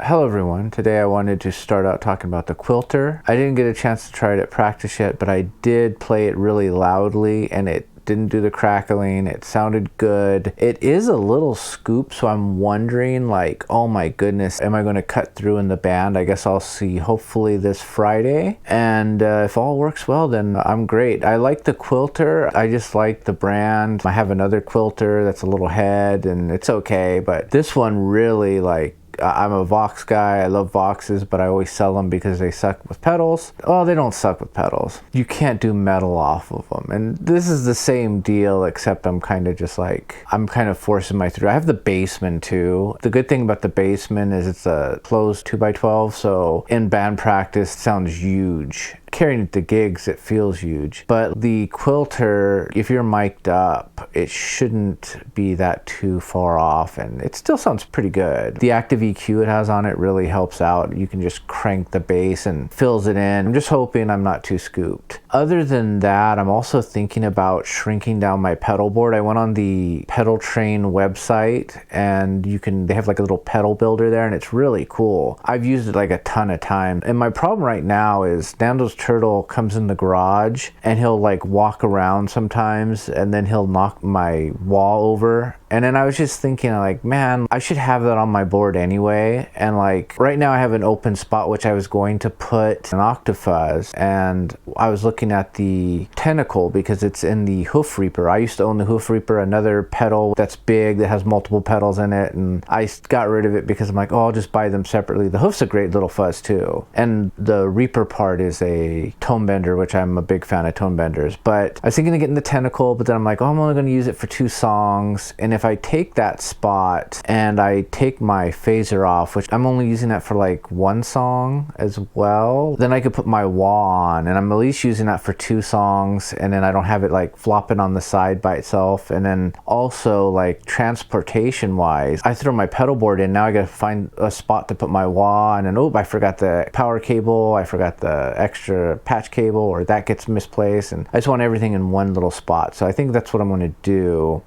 Hello everyone, today I wanted to start out talking about the Quilter. I didn't get a chance to try it at practice yet, but I did play it really loudly and it didn't do the crackling. It sounded good. It is a little scoop, so I'm wondering like, oh my goodness, am I going to cut through in the band? I guess I'll see hopefully this Friday. And if all works well, then I'm great. I like the Quilter. I just like the brand. I have another Quilter that's a little head and it's okay, but this one really like, I'm a Vox guy. I love Voxes, but I always sell them because they suck with pedals. Well, they don't suck with pedals. You can't do metal off of them. And this is the same deal, except I'm kind of just like, I'm kind of forcing my through. I have the Bassman too. The good thing about the Bassman is it's a closed 2x12, so in band practice, it sounds huge. Carrying it to gigs, it feels huge. But the Quilter, if you're mic'd up, it shouldn't be that too far off, and it still sounds pretty good. The active EQ it has on it really helps out. You can just crank the bass and fills it in. I'm just hoping I'm not too scooped. Other than that, I'm also thinking about shrinking down my pedal board. I went on the Pedal Train website and they have like a little pedal builder there and it's really cool. I've used it like a ton of times. And my problem right now is Nando's Turtle comes in the garage and he'll like walk around sometimes and then he'll knock my wall over. And then I was just thinking like, man, I should have that on my board anyway. And like right now I have an open spot which I was going to put an Octafuzz, and I was looking at the Tentacle because it's in the Hoof Reaper. I used to own the Hoof Reaper, another pedal that's big that has multiple pedals in it, and I got rid of it because I'm like, oh, I'll just buy them separately. The Hoof's a great little fuzz too. And the Reaper part is a tone bender, which I'm a big fan of tone benders. But I was thinking of getting the Tentacle, but then I'm like, oh, I'm only going to use it for 2 songs. And if I take that spot and I take my phaser off, which I'm only using that for like 1 song as well, then I could put my wah on, and I'm at least using that for 2 songs, and then I don't have it like flopping on the side by itself. And then also like transportation wise, I throw my pedal board in, now I gotta find a spot to put my wah, and then oh, I forgot the power cable, I forgot the extra patch cable, or that gets misplaced, and I just want everything in one little spot. So I think that's what I'm going to do.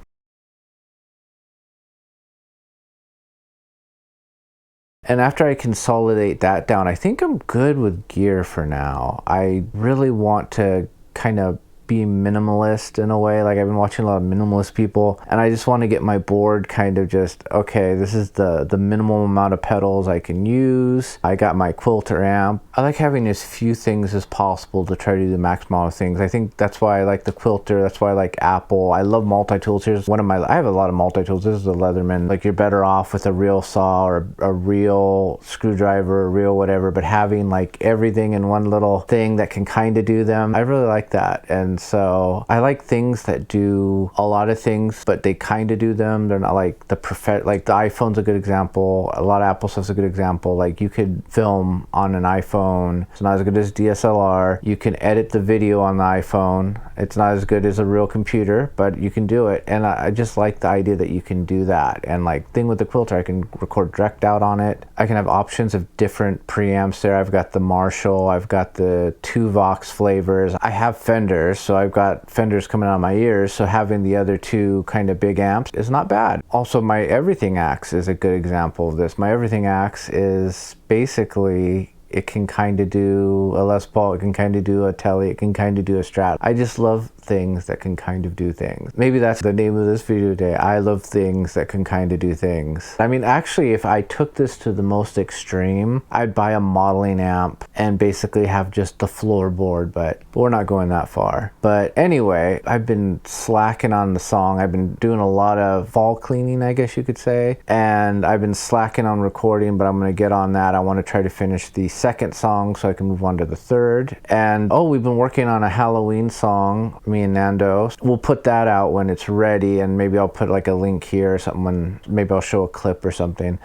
And after I consolidate that down, I think I'm good with gear for now. I really want to kind of be minimalist in a way. Like I've been watching a lot of minimalist people, and I just want to get my board kind of just, okay, this is the minimum amount of pedals I can use. I got my Quilter amp. I like having as few things as possible to try to do the max amount of things. I think that's why I like the Quilter. That's why I like Apple. I love multi-tools. Here's one of my, I have a lot of multi-tools. This is the Leatherman. Like you're better off with a real saw or a real screwdriver, a real whatever, but having like everything in one little thing that can kind of do them. I really like that. And so I like things that do a lot of things, but they kind of do them. They're not like like the iPhone's a good example. A lot of Apple stuff's a good example. Like you could film on an iPhone. It's not as good as DSLR. You can edit the video on the iPhone. It's not as good as a real computer, but you can do it. And I just like the idea that you can do that. And like thing with the Quilter, I can record direct out on it. I can have options of different preamps there. I've got the Marshall. I've got the 2 Vox flavors. I have Fenders. So I've got Fenders coming out of my ears, so having the other 2 kind of big amps is not bad. Also, my Everything Axe is a good example of this. My Everything Axe is basically, it can kind of do a Les Paul, it can kind of do a Tele, it can kind of do a Strat. I just love things that can kind of do things. Maybe that's the name of this video today. I love things that can kind of do things. I mean, actually, if I took this to the most extreme, I'd buy a modeling amp and basically have just the floorboard, but we're not going that far. But anyway, I've been slacking on the song. I've been doing a lot of fall cleaning, I guess you could say, and I've been slacking on recording, but I'm going to get on that. I want to try to finish the 2nd song so I can move on to the 3rd. And oh, we've been working on a Halloween song, me and Nando. We'll put that out when it's ready, and maybe I'll put like a link here or something when maybe I'll show a clip or something.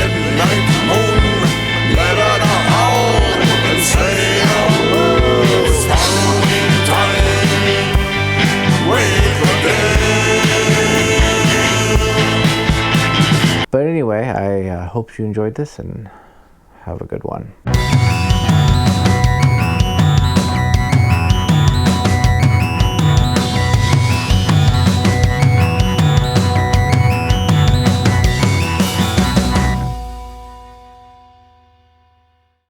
Midnight moon, let it out and say But anyway, I hope you enjoyed this and have a good one.